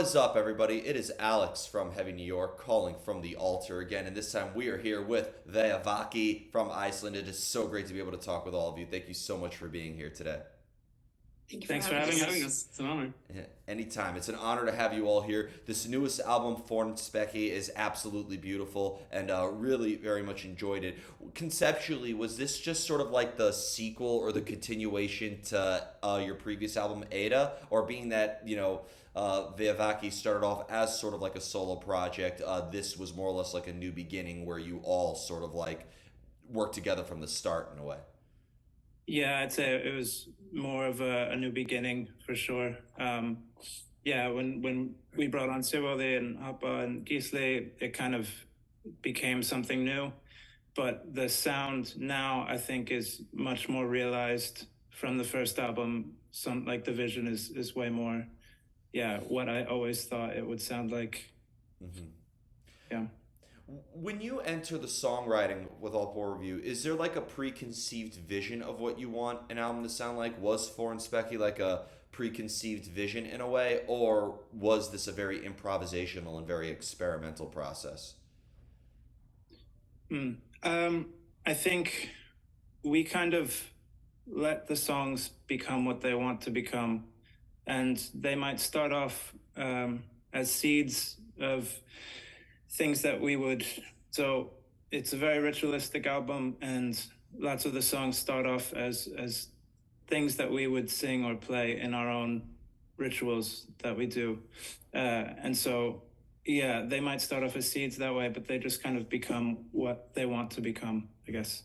is up, everybody? It is Alex from Heavy New York calling from the altar again, and this time we are here with Vévaki from Iceland. It is so great to be able to talk with all of you. Thank you so much for being here today. Thank you for Thanks for having having us. us. It's an honor. Yeah, anytime. It's an honor to have you all here. This newest album, Fornspekki, is absolutely beautiful and really very much enjoyed it. Conceptually, was this just sort of like the sequel or the continuation to your previous album, Ada? Or being that, Vévaki started off as sort of like a solo project, this was more or less like a new beginning where you all sort of like worked together from the start in a way? Yeah, I'd say it was more of a new beginning for sure. Yeah, when we brought on Sivoli and Hapa and Gisle, it kind of became something new. But the sound now, I think, is much more realized from the first album. Some like the vision is way more, yeah, what I always thought it would sound like. Mm-hmm. Yeah. When you enter the songwriting with all four of you, is there like a preconceived vision of what you want an album to sound like? Was Foreign Specky like a preconceived vision in a way, or was this a very improvisational and very experimental process? Mm. I think we kind of let the songs become what they want to become, and they might start off as seeds of things that we would. So it's a very ritualistic album, and lots of the songs start off as things that we would sing or play in our own rituals that we do, and so yeah, they might start off as seeds that way, but they just kind of become what they want to become, I guess.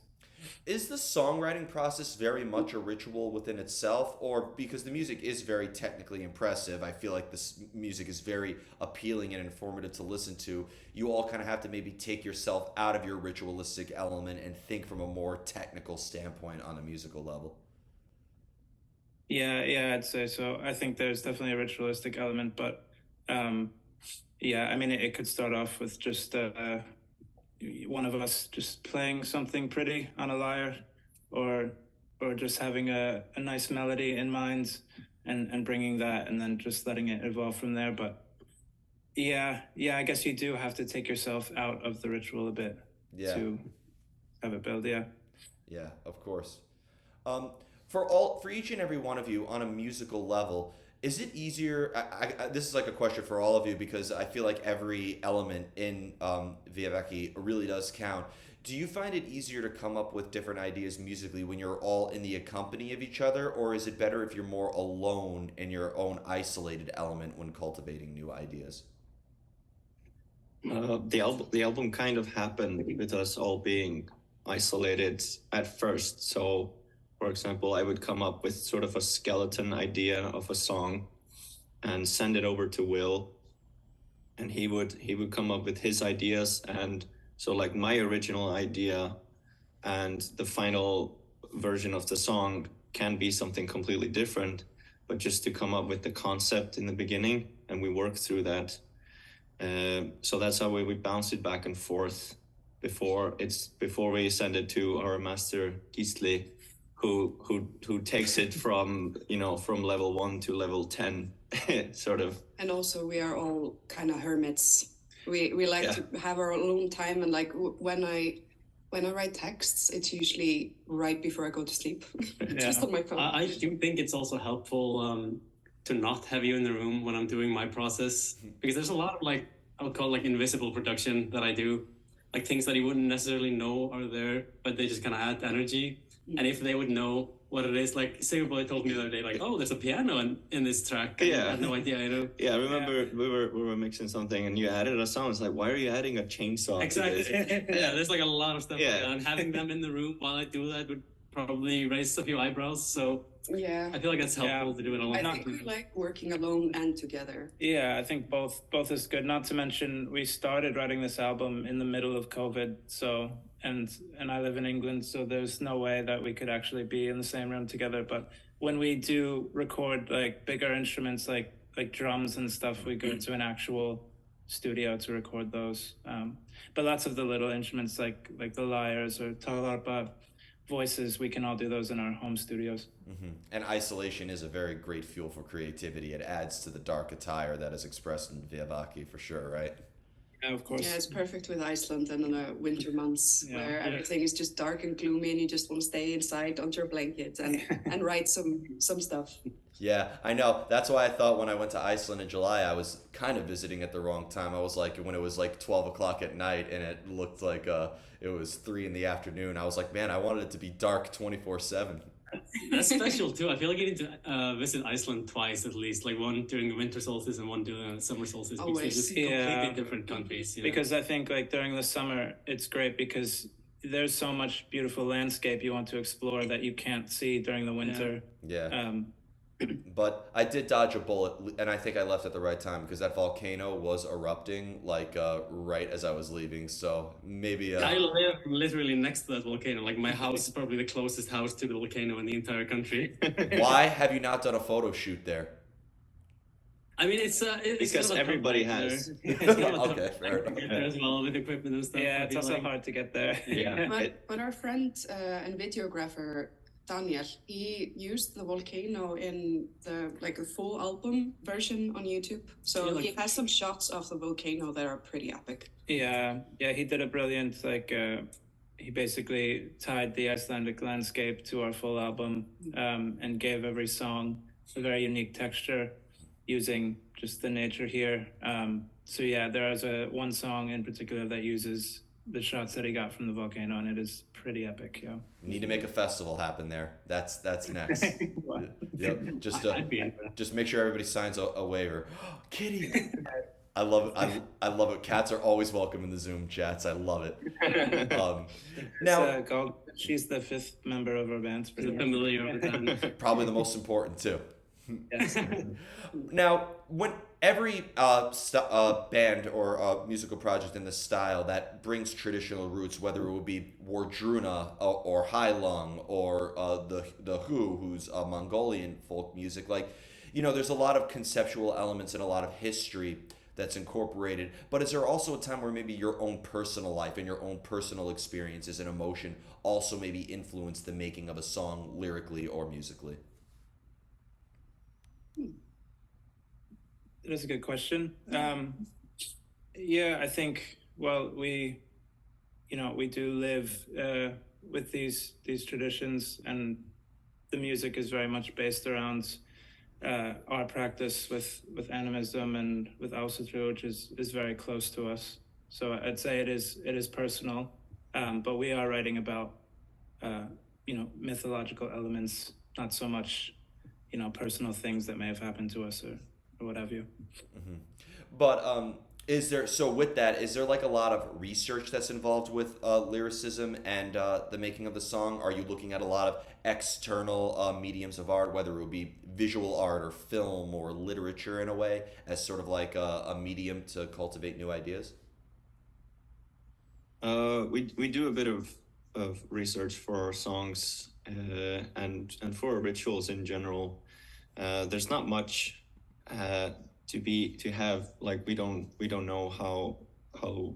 Is the songwriting process very much a ritual within itself, or because the music is very technically impressive, I feel like this music is very appealing and informative to listen to. You all kind of have to maybe take yourself out of your ritualistic element and think from a more technical standpoint on a musical level. Yeah, I'd say so. I think there's definitely a ritualistic element, but um, yeah, I mean, it could start off with just one of us just playing something pretty on a lyre, or just having a nice melody in mind and bringing that, and then just letting it evolve from there. But yeah, I guess you do have to take yourself out of the ritual a bit Yeah, to have it build. Yeah. yeah, of course. Um, for each and every one of you on a musical level, is it easier? This is like a question for all of you because I feel like every element in Vévaki really does count. Do you find it easier to come up with different ideas musically when you're all in the company of each other, or is it better if you're more alone in your own isolated element when cultivating new ideas? The album kind of happened with us all being isolated at first. So, for example, I would come up with sort of a skeleton idea of a song and send it over to Will, and he would come up with his ideas. And so, like, my original idea and the final version of the song can be something completely different, but just to come up with the concept in the beginning, and we work through that. So that's how we bounce it back and forth before we send it to our master Gisli, who takes it from from level 1 to level 10 sort of. And also, we are all kind of hermits. We like Yeah. to have our alone time, and like when I write texts, it's usually right before I go to sleep, just Yeah. on my phone. I do think it's also helpful to not have you in the room when I'm doing my process, because there's a lot of, like, I would call, like, invisible production that I do, like things that you wouldn't necessarily know are there, but they just kind of add energy. And if they would know what it is, like Boy told me the other day, like, oh, there's a piano in this track. Yeah. I had no idea, you know. Yeah, I remember we were mixing something and you added a song. It's like, why are you adding a chainsaw? Exactly. To this? Yeah, there's like a lot of stuff Yeah. like that, and having them in the room while I do that would probably raise a few eyebrows. So Yeah, I feel like it's helpful to do it alone. I think we like working alone and together. Yeah, I think both is good. Not to mention, we started writing this album in the middle of COVID, so and I live in England, so there's no way that we could actually be in the same room together. But when we do record like bigger instruments, like drums and stuff, we go to an actual studio to record those. But lots of the little instruments, like the lyres or talarpa, voices, we can all do those in our home studios. And isolation is a very great fuel for creativity. It adds to the dark attire that is expressed in Vévaki for sure, right? Yeah, of course. Yeah, it's perfect with Iceland and in the winter months Yeah. where Yeah. everything is just dark and gloomy and you just want to stay inside under a blanket and write some stuff. Yeah, I know. That's why I thought when I went to Iceland in July, I was kind of visiting at the wrong time. I was like, when it was like 12 o'clock at night and it looked like it was 3 in the afternoon. I was like, man, I wanted it to be dark 24/7. That's special too. I feel like you need to visit Iceland twice at least, like one during the winter solstice and one during the summer solstice. Because they're Always. just Yeah. completely different countries. You know? Because I think like during the summer, it's great because there's so much beautiful landscape you want to explore that you can't see during the winter. Yeah. But I did dodge a bullet, and I think I left at the right time because that volcano was erupting like right as I was leaving. So maybe. I live literally next to that volcano. Like my house is probably the closest house to the volcano in the entire country. Why have you not done a photo shoot there? I mean, it's Because kind of a everybody tough has. there. It's kind of a tough Okay, fair to get there as well with equipment and stuff. Yeah, I it's feel also like. hard to get there. Yeah. But our friend and videographer Daniel, he used the volcano in the a full album version on YouTube. So Yeah, like- he has some shots of the volcano that are pretty epic. Yeah, he did a brilliant he basically tied the Icelandic landscape to our full album and gave every song a very unique texture using just the nature here. So yeah, there is one song in particular that uses the shots that he got from the volcano, and it is pretty epic. Yeah. Need to make a festival happen there. That's next. Yep. Just make sure everybody signs a waiver. Kitty. I love it. I love it. Cats are always welcome in the Zoom chats. I love it. Now, She's the 5th member of our band. Is it familiar over time? probably the most important too. Yes. Now, when every band or musical project in this style that brings traditional roots, whether it would be Wardruna or Hailung or the Hu, who's Mongolian folk music, there's a lot of conceptual elements and a lot of history that's incorporated. But is there also a time where maybe your own personal life and your own personal experiences and emotion also maybe influence the making of a song lyrically or musically? That's a good question. Yeah, I think, well, we do live with these traditions, and the music is very much based around our practice with animism and with Ausatru, which is very close to us. So I'd say it is personal, but we are writing about mythological elements, not so much personal things that may have happened to us or what have you. Mm-hmm. But is there a lot of research that's involved with lyricism and the making of the song? Are you looking at a lot of external mediums of art, whether it would be visual art or film or literature in a way, as sort of like a medium to cultivate new ideas? We do a bit of research for our songs and for rituals in general. There's not much to have, like we don't know how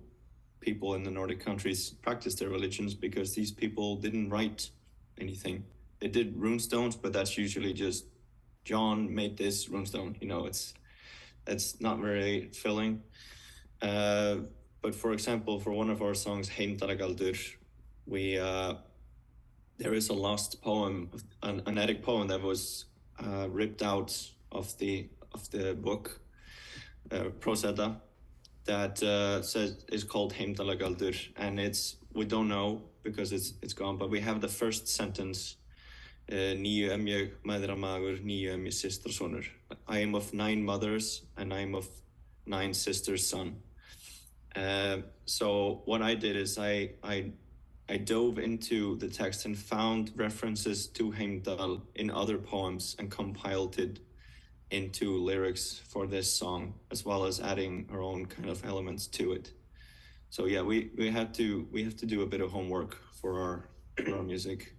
people in the Nordic countries practice their religions, because these people didn't write anything. They did runestones, but that's usually just John made this runestone. It's not very filling. But for example, for one of our songs, Heimdallgaldur, there is a lost poem, an Eddic poem that was ripped out of the book, Proseda, that is called Heimdallgaldur, and we don't know because it's gone, but we have the first sentence, Níu em ég mæðra magur, níu em ég systra sonur. I am of 9 mothers and I am of 9 sisters' son. So what I did is I dove into the text and found references to Heimdall in other poems and compiled it into lyrics for this song, as well as adding our own kind of elements to it. So yeah, we have to do a bit of homework for our music.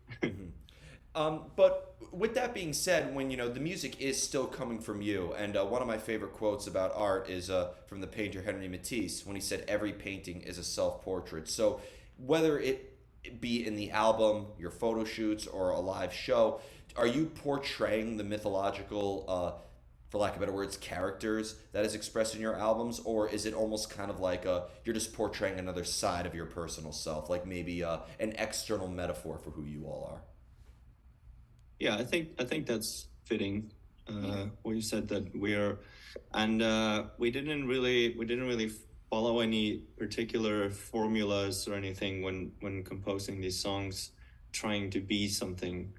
But with that being said, when the music is still coming from you, and one of my favorite quotes about art is from the painter Henri Matisse, when he said every painting is a self-portrait. So whether it be it in the album, your photo shoots, or a live show, are you portraying the mythological, for lack of better words, characters that is expressed in your albums, or is it almost kind of like you're just portraying another side of your personal self, like maybe an external metaphor for who you all are? Yeah, I think that's fitting. What you said that we are, and we didn't really follow any particular formulas or anything when composing these songs, trying to be something.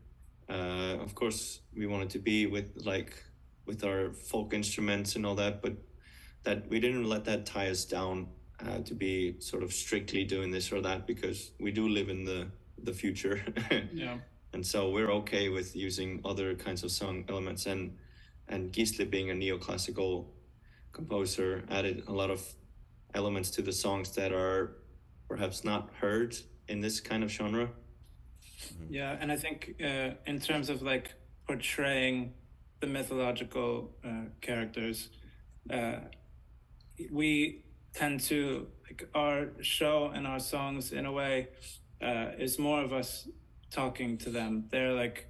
Of course, we wanted to be with our folk instruments and all that, but that we didn't let that tie us down to be sort of strictly doing this or that, because we do live in the future. Yeah. And so we're okay with using other kinds of song elements, and Gisle, being a neoclassical composer, added a lot of elements to the songs that are perhaps not heard in this kind of genre. Yeah, and I think in terms of like portraying the mythological characters, uh, we tend to like our show and our songs in a way is more of us talking to them. They're like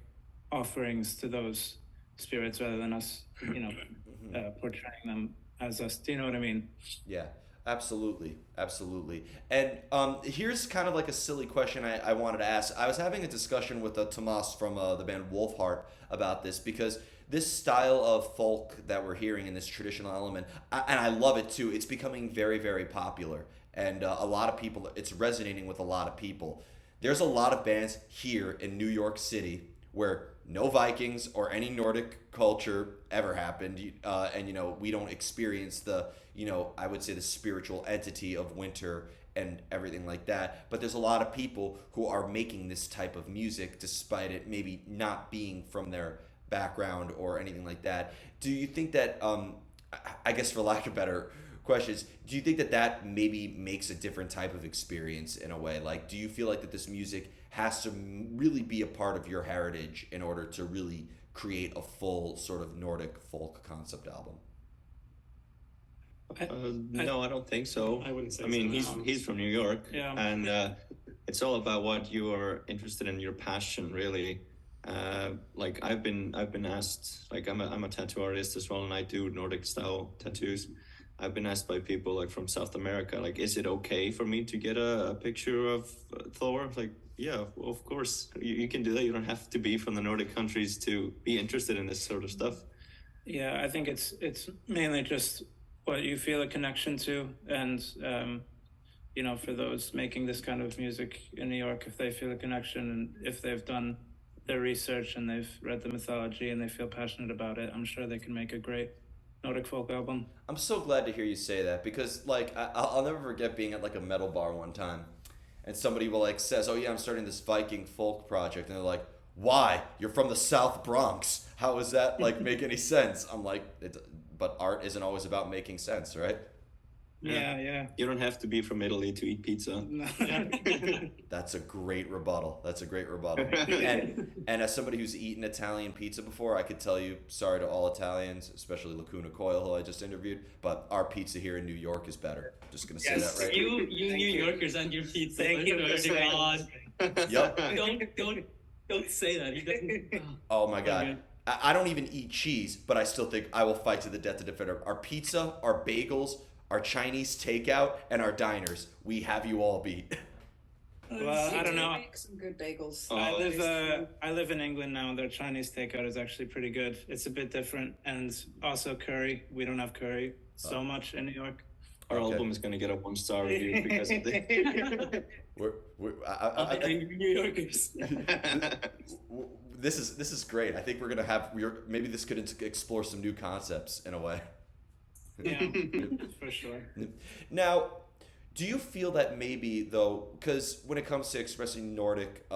offerings to those spirits rather than us, portraying them as us. Do you know what I mean? Yeah, absolutely, absolutely. And here's kind of like a silly question I wanted to ask. I was having a discussion with Tomas from the band Wolfheart about this, because this style of folk that we're hearing in this traditional element, and I love it too. It's becoming very, very popular, and a lot of people. It's resonating with a lot of people. There's a lot of bands here in New York City where no Vikings or any Nordic culture ever happened, and we don't experience the I would say the spiritual entity of winter and everything like that. But there's a lot of people who are making this type of music despite it maybe not being from their background or anything like that. Do you think that I guess for lack of better questions, do you think that that maybe makes a different type of experience in a way? Like, do you feel like that this music has to really be a part of your heritage in order to really create a full sort of Nordic folk concept album? No, I don't think so. I wouldn't say I mean, so, no. he's from New York, Yeah. and it's all about what you are interested in, your passion, really. Like I've been asked, like I'm a tattoo artist as well, and I do Nordic style tattoos. I've been asked by people like from South America, like, is it okay for me to get a picture of Thor? Like, yeah, well, of course you can do that. You don't have to be from the Nordic countries to be interested in this sort of stuff. Yeah, I think it's mainly just what you feel a connection to, and for those making this kind of music in New York, if they feel a connection and if they've done their research and they've read the mythology and they feel passionate about it, I'm sure they can make a great Nordic folk album. I'm so glad to hear you say that, because like I'll never forget being at like a metal bar one time, and somebody will like says, "Oh yeah, I'm starting this Viking folk project," and they're like, "Why? You're from the South Bronx. How does that like make any sense?" I'm like, but art isn't always about making sense, right? Yeah. You don't have to be from Italy to eat pizza. That's a great rebuttal. That's a great rebuttal. And as somebody who's eaten Italian pizza before, I could tell you, sorry to all Italians, especially Lacuna Coil, who I just interviewed, but our pizza here in New York is better. Just gonna say that right. You New Yorkers and your pizza. Thank you for saying God. Yep. Don't say that. He doesn't. Oh my God. I don't even eat cheese, but I still think I will fight to the death to defend our pizza, our bagels, our Chinese takeout, and our diners. We have you all beat. Well, I don't know. Make some good bagels. I live in England now. Their Chinese takeout is actually pretty good. It's a bit different, and also curry. We don't have curry so much in New York. Our Okay. album is going to get a 1-star review because of this. New Yorkers. This is great. I think we're gonna have maybe this could explore some new concepts in a way. Yeah, for sure. Now, do you feel that maybe though, because when it comes to expressing Nordic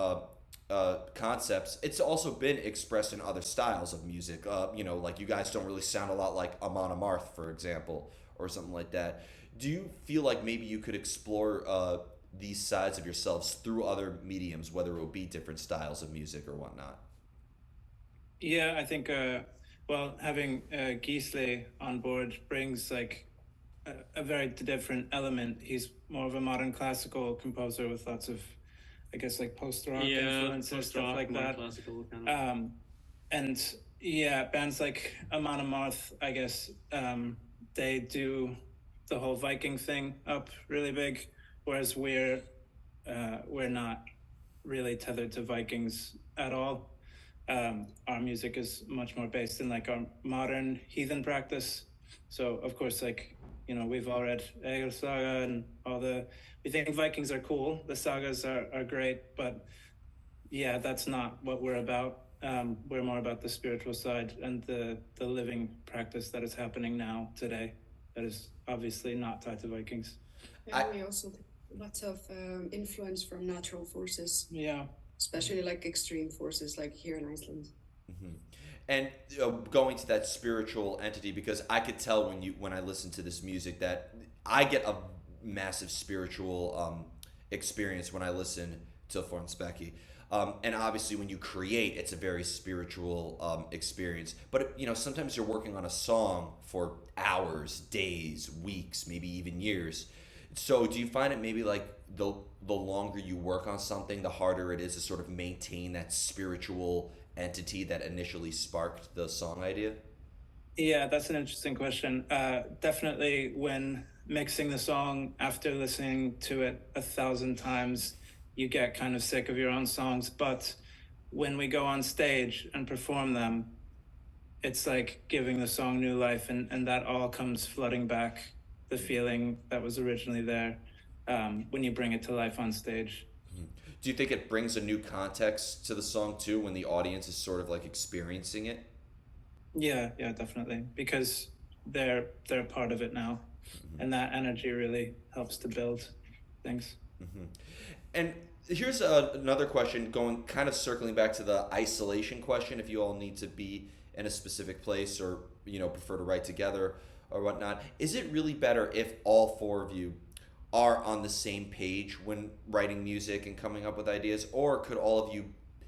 concepts, it's also been expressed in other styles of music. Like you guys don't really sound a lot like Amon Amarth, for example, or something like that. Do you feel like maybe you could explore these sides of yourselves through other mediums, whether it would be different styles of music or whatnot? Yeah, I think having Gisle on board brings like a very different element. He's more of a modern classical composer with lots of I guess like post-rock Yeah, influences, stuff post-rock, like more that. classical kind of. And yeah, bands like Amon Amarth, I guess, they do the whole Viking thing up really big, whereas we're not really tethered to Vikings at all. Our music is much more based in like our modern heathen practice. So of course, like, you know, we've all read Egil Saga and all we think Vikings are cool. The sagas are great, but yeah, that's not what we're about. We're more about the spiritual side and the living practice that is happening now today. That is obviously not tied to Vikings. And we also take lots of influence from natural forces. Yeah. Especially like extreme forces, like here in Iceland. Mm-hmm. And going to that spiritual entity, because I could tell when I listen to this music that I get a massive spiritual experience when I listen to Fornspeki. And obviously, when you create, it's a very spiritual experience. But sometimes you're working on a song for hours, days, weeks, maybe even years. So, do you find it maybe like the longer you work on something, the harder it is to sort of maintain that spiritual entity that initially sparked the song idea? Yeah, that's an interesting question. Definitely, when mixing the song after listening to it 1,000 times, you get kind of sick of your own songs. But when we go on stage and perform them, it's like giving the song new life, and that all comes flooding back, the feeling that was originally there, when you bring it to life on stage. Do you think it brings a new context to the song too when the audience is sort of like experiencing it? Yeah, definitely, because they're part of it now, and that energy really helps to build things. Mm-hmm. And here's another question, going kind of circling back to the isolation question. If you all need to be in a specific place, or prefer to write together or whatnot, is it really better if all four of you are on the same page when writing music and coming up with ideas, or could all of you,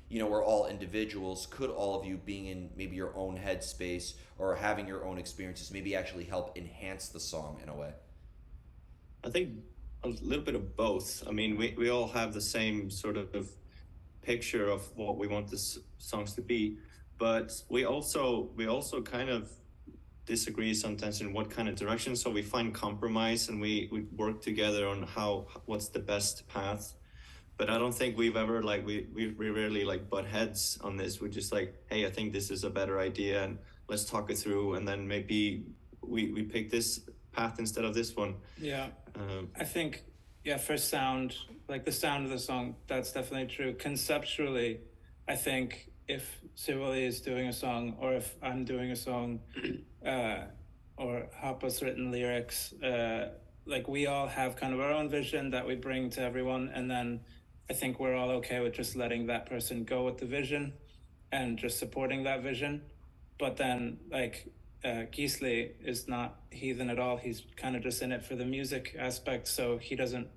we're all individuals, could all of you being in maybe your own headspace or having your own experiences maybe actually help enhance the song in a way? I think a little bit of both. I mean, we all have the same sort of picture of what we want the songs to be, but we also kind of disagree sometimes in what kind of direction. So we find compromise and we work together on what's the best path. But I don't think we've ever we rarely butt heads on this. We're just like, hey, I think this is a better idea, and let's talk it through, and then maybe we pick this path instead of this one. Yeah. I think, for sound, like the sound of the song, that's definitely true. Conceptually, I think if Sivoli is doing a song, or if I'm doing a song, or Hapa's written lyrics, like we all have kind of our own vision that we bring to everyone, and then I think we're all okay with just letting that person go with the vision and just supporting that vision. But then Gisli is not heathen at all. He's kind of just in it for the music aspect, so he doesn't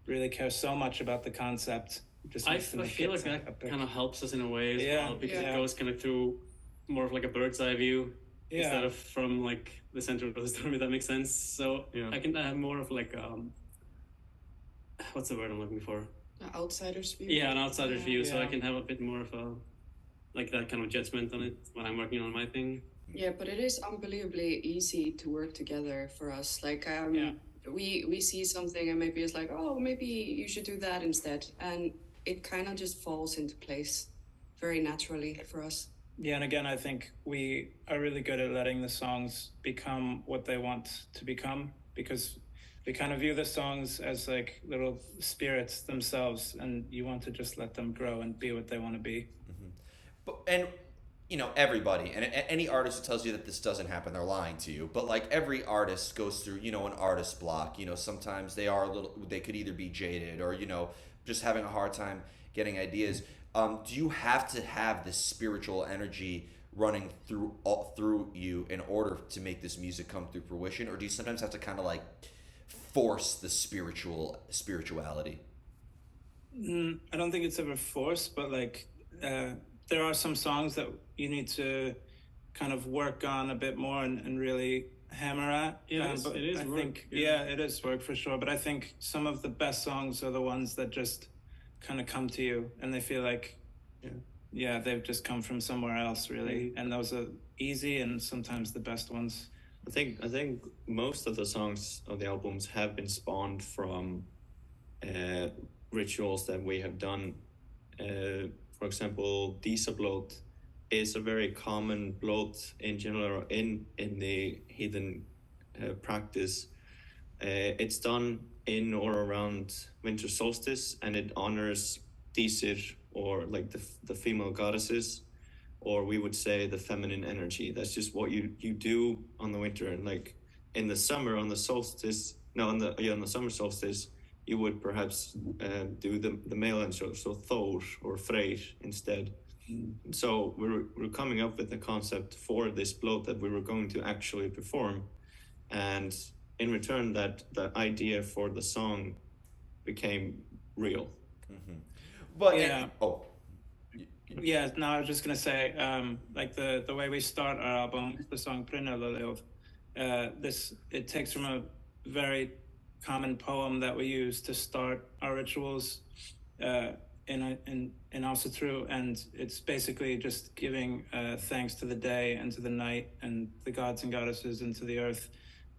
really care so much about the concept. I feel like that kind of helps us in a way as well, because it goes kind of through more of like a bird's eye view instead of from like the center of the story, if that makes sense. So I can have more of like what's the word I'm looking for? An outsider's view. Yeah, an outsider's view. So I can have a bit more of a like that kind of judgment on it when I'm working on my thing. Yeah, but it is unbelievably easy to work together for us. Like we see something and maybe it's like, oh, maybe you should do that instead, and it kind of just falls into place very naturally for us. Yeah, and again, I think we are really good at letting the songs become what they want to become, because we kind of view the songs as like little spirits themselves, and you want to just let them grow and be what they want to be. And everybody, and any artist who tells you that this doesn't happen, they're lying to you. But like every artist goes through an artist block. Sometimes they could either be jaded or just having a hard time getting ideas. Do you have to have this spiritual energy running through you in order to make this music come through fruition, or do you sometimes have to kind of like force the spirituality? I don't think it's ever forced, but there are some songs that you need to kind of work on a bit more and really hammer at. It is work. It is work for sure. But I think some of the best songs are the ones that just kind of come to you, and they feel like, yeah, they've just come from somewhere else, really. And those are easy and sometimes the best ones. I think most of the songs of the albums have been spawned from rituals that we have done. For example, Dísablót is a very common blót in general in the heathen practice. It's done in or around winter solstice, and it honors Dísir, or like the female goddesses, or we would say the feminine energy. That's just what you do on the winter. And like in the summer, on the solstice, no, on the summer solstice, you would perhaps do the male energy, so Thor or Freyr instead. So we're coming up with the concept for this blót that we were going to actually perform, and in return, that the idea for the song became real. But Yeah. Yeah. No, I was just gonna say, like the way we start our album, the song Brynjólfur, it takes from a very common poem that we use to start our rituals, in Ásatru, and it's basically just giving thanks to the day and to the night and the gods and goddesses and to the earth,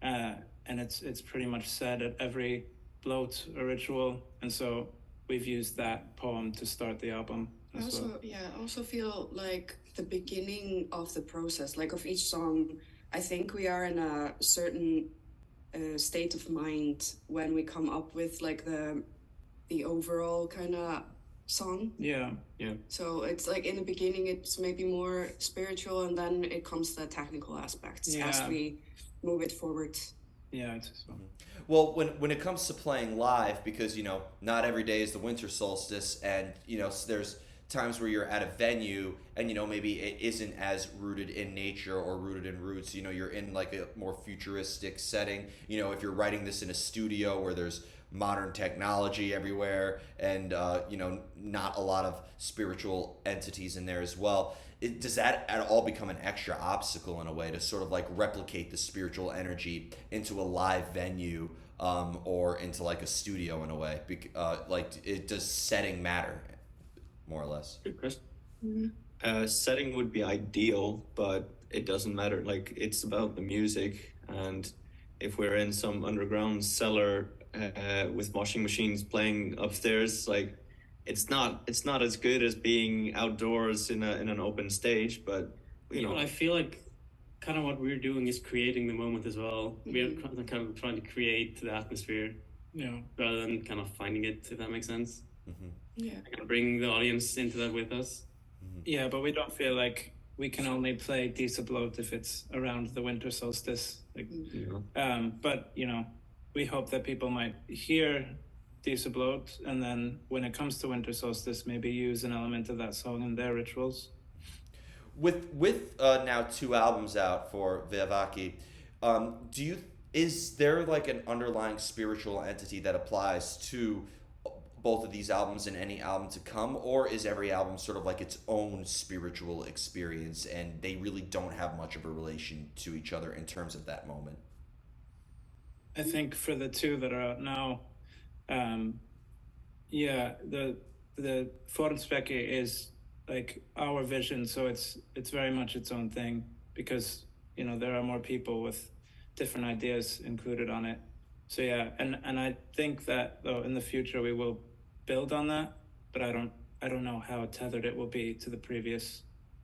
and it's pretty much said at every blót or ritual, and so we've used that poem to start the album. I also feel like the beginning of the process, like of each song, I think we are in a certain state of mind when we come up with like the overall kind of song. Yeah. So it's like in the beginning it's maybe more spiritual, and then it comes to the technical aspects as we move it forward. Yeah, it's so. Well, when it comes to playing live, because not every day is the winter solstice, and there's times where you're at a venue and maybe it isn't as rooted in nature or rooted in roots. You're in like a more futuristic setting. If you're writing this in a studio where there's modern technology everywhere, and not a lot of spiritual entities in there as well. Does that at all become an extra obstacle in a way to sort of like replicate the spiritual energy into a live venue, or into like a studio in a way? Does setting matter, more or less? Good question. Mm-hmm. Setting would be ideal, but it doesn't matter. Like, it's about the music, and if we're in some underground cellar with washing machines playing upstairs, like it's not as good as being outdoors in an open stage. But I feel like kind of what we're doing is creating the moment as well. Mm-hmm. We are kind of trying to create the atmosphere, rather than kind of finding it, if that makes sense. Mm-hmm. Yeah. Kind of bring the audience into that with us. Mm-hmm. Yeah, but we don't feel like we can only play Dísablót if it's around the winter solstice. Like, but we hope that people might hear Dísablót, and then when it comes to winter solstice, maybe use an element of that song in their rituals. With now 2 albums out for Vévaki, is there like an underlying spiritual entity that applies to both of these albums and any album to come, or is every album sort of like its own spiritual experience and they really don't have much of a relation to each other in terms of that moment? I think for the 2 that are out now, the Fornsveki is like our vision, so it's very much its own thing, because there are more people with different ideas included on it. So and I think that though in the future we will build on that, but I don't know how tethered it will be to the previous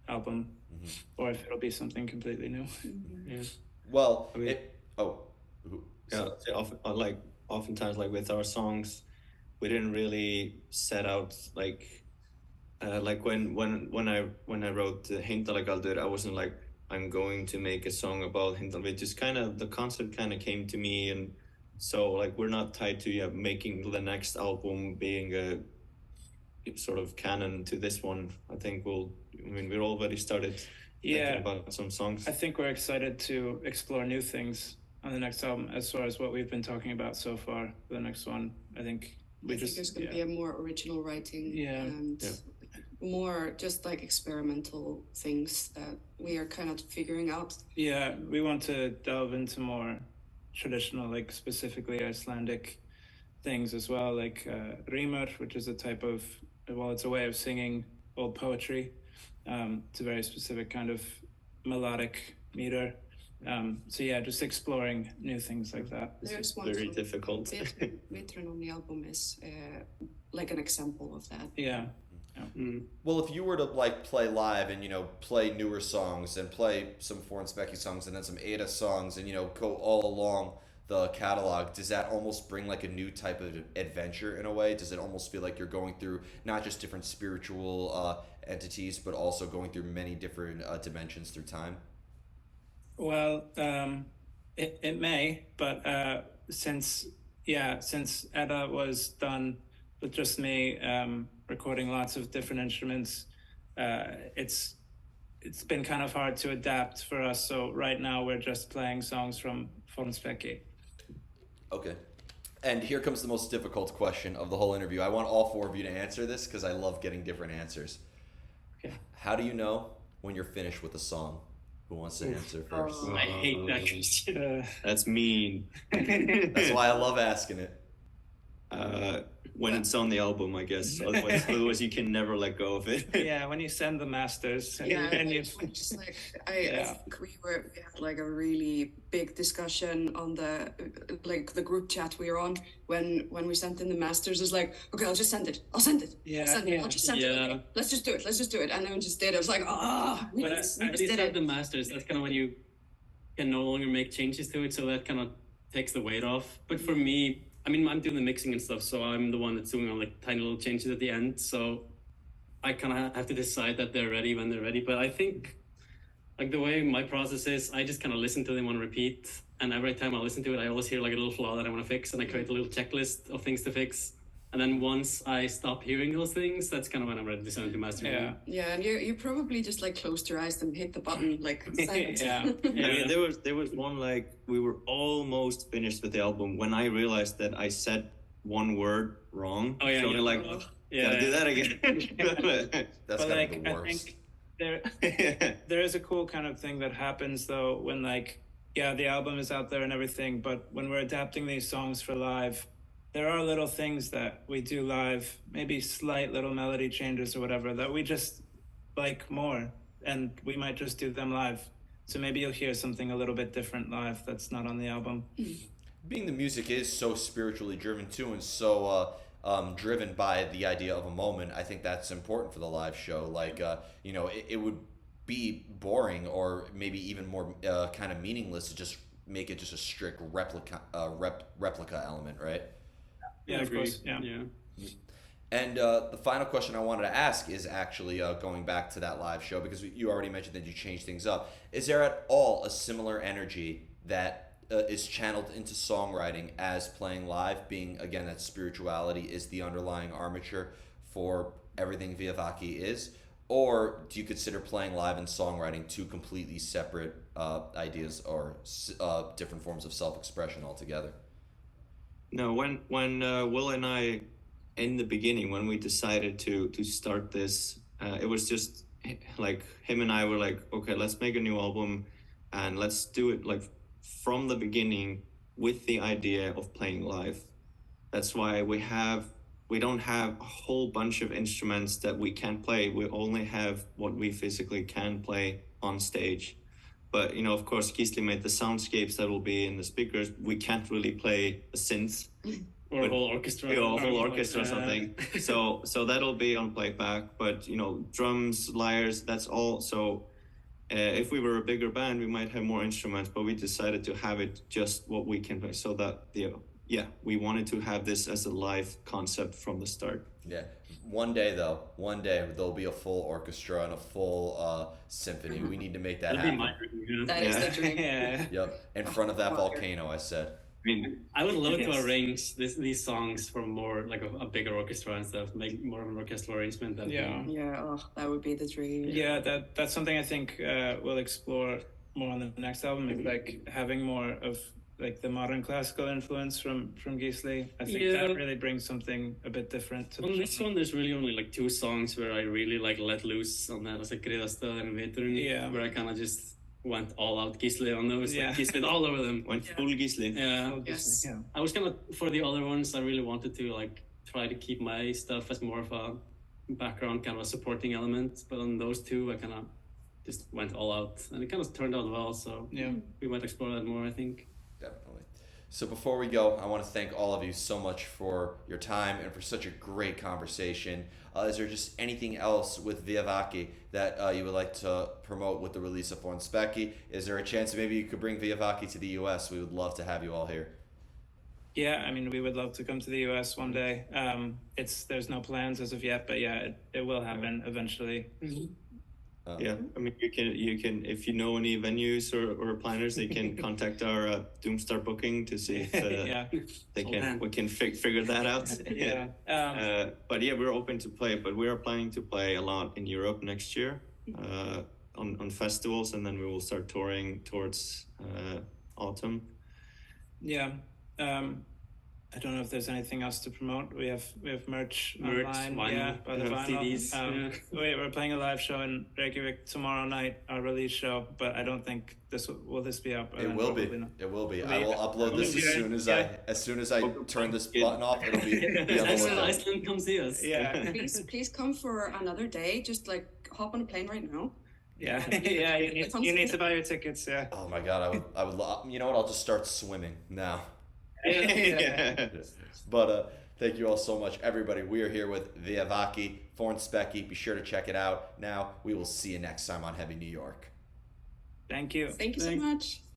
album, or if it'll be something completely new. Mm-hmm. Yeah. Well, oftentimes, like with our songs, we didn't really set out like when I wrote Hindalagaldur, I wasn't like, I'm going to make a song about Hindal. It just kind of, the concept kind of came to me, and so like we're not tied to making the next album being a sort of canon to this one. I think we're already started thinking about some songs. I think we're excited to explore new things on the next album, as far as what we've been talking about so far. The next one, I think there's going to be a more original writing, and more just like experimental things that we are kind of figuring out. Yeah, we want to delve into more traditional, like specifically Icelandic things as well, like rimmer, which is a type of, well, it's a way of singing old poetry. It's a very specific kind of melodic meter. So yeah, just exploring new things like that. There's one Very song, difficult. Veteran on the album is like an example of that. Yeah. Well, if you were to like play live and play newer songs and play some Florence Becky songs and then some Ada songs and go all along the catalog, does that almost bring like a new type of adventure in a way? Does it almost feel like you're going through not just different spiritual entities, but also going through many different dimensions through time? Well, it may, but since Edda was done with just me recording lots of different instruments, it's been kind of hard to adapt for us. So right now we're just playing songs from Vévaki. Okay. And here comes the most difficult question of the whole interview. I want all four of you to answer this because I love getting different answers. Okay. How do you know when you're finished with a song? Who wants to answer first? I hate that question. That's mean. That's why I love asking it. When it's on the album, I guess. Otherwise you can never let go of it. Yeah, when you send the masters. Yeah, and you, just like I think we had like a really big discussion on the group chat we were on when we sent in the masters. It's like, okay, I'll just send it. I'll send it. Yeah, I'll just send it. Okay, let's just do it. And then we just did it. I was like, we But just at least did at it. the masters, that's kind of when you can no longer make changes to it, so that kind of takes the weight off. But for me, I mean, I'm doing the mixing and stuff, so I'm the one that's doing all like tiny little changes at the end. So I kind of have to decide that they're ready when they're ready. But I think like the way my process is, I just kind of listen to them on repeat, and every time I listen to it, I always hear like a little flaw that I want to fix, and I create a little checklist of things to fix. And then once I stop hearing those things, that's kind of when I'm ready to send it to master. Yeah, and you probably just like closed your eyes and hit the button like send. yeah. I mean, there was one, like, we were almost finished with the album when I realized that I said one word wrong. Oh yeah, so yeah. like, gotta do that again. That's But kind like, of the I worst. think there is a cool kind of thing that happens though when like, yeah, the album is out there and everything, but when we're adapting these songs for live, there are little things that we do live, maybe slight little melody changes or whatever, that we just like more, and we might just do them live. So maybe you'll hear something a little bit different live that's not on the album. Being the music is so spiritually driven too, and so driven by the idea of a moment, I think that's important for the live show. Like, it would be boring or maybe even more kind of meaningless to just make it just a strict replica element, right? Yeah, of course. Yeah. And the final question I wanted to ask is actually going back to that live show, because you already mentioned that you changed things up. Is there at all a similar energy that is channeled into songwriting as playing live, being, again, that spirituality is the underlying armature for everything Vévaki is? Or do you consider playing live and songwriting two completely separate ideas or different forms of self-expression altogether? No, when Will and I, in the beginning, when we decided to start this, it was just like him and I were like, okay, let's make a new album and let's do it like from the beginning with the idea of playing live. That's why we don't have a whole bunch of instruments that we can't play. We only have what we physically can play on stage. But, of course, Gisli made the soundscapes that will be in the speakers. We can't really play a synth. Or a whole orchestra. Or a whole orchestra or something. So that'll be on playback. But, drums, lyres, that's all. So if we were a bigger band, we might have more instruments. But we decided to have it just what we can play. So that, we wanted to have this as a live concept from the start. Yeah. One day there'll be a full orchestra and a full symphony. We need to make that That'd happen. be my dream. That is the dream. Yeah. Yep. In front of that volcano, I said. I mean, I would love Yes. to arrange these songs for more like a bigger orchestra and stuff, make more of an orchestral arrangement. Yeah. Yeah, that would be the dream. Yeah, that's something I think we'll explore more on the next album, is like having more of like the modern classical influence from Gisli. I think that really brings something a bit different to On this one, there's really only like 2 songs where I really like let loose on that. It's like Gredastad and Veturun, Yeah. where I kind of just went all out Gisli on those. Yeah. Like, Gisli all over them. Went full Gisli. Yeah. Yes. Yeah. I was kind of, for the other ones, I really wanted to like try to keep my stuff as more of a background, kind of a supporting element. But on those two, I kind of just went all out, and it kind of turned out well. So Yeah. we might explore that more, I think. Definitely. So before we go, I want to thank all of you so much for your time and for such a great conversation. Is there just anything else with Vévaki that you would like to promote with the release of Fornspeki? Is there a chance that maybe you could bring Vévaki to the US? We would love to have you all here. Yeah, I mean, we would love to come to the US one day. There's no plans as of yet, but yeah, it will happen eventually. Yeah, I mean, you can if you know any venues or planners, they can contact our Doomstar booking to see if Yeah. we can figure that out. Yeah. But yeah, we're open to play, but we are planning to play a lot in Europe next year, on festivals, and then we will start touring towards autumn. Yeah. I don't know if there's anything else to promote. We have merch online. vinyl, Yeah, by the vinyl. CDs. We're playing a live show in Reykjavik tomorrow night, our release show. But I don't think will this be up. It will be. Not. It will be. Will I be. will upload this as soon as I turn this button off. It'll be on the Iceland, window. Iceland, come see us. Yeah. Please come for another day. Just like hop on a plane right now. Yeah. Yeah. You need to buy your tickets. Yeah. Oh my god, I would. You know what? I'll just start swimming now. Yeah. But thank you all so much, everybody. We are here with Vévaki, Fornspeki. Be sure to check it out. Now we will see you next time on Heavy New York. Thank you. Thank you so much.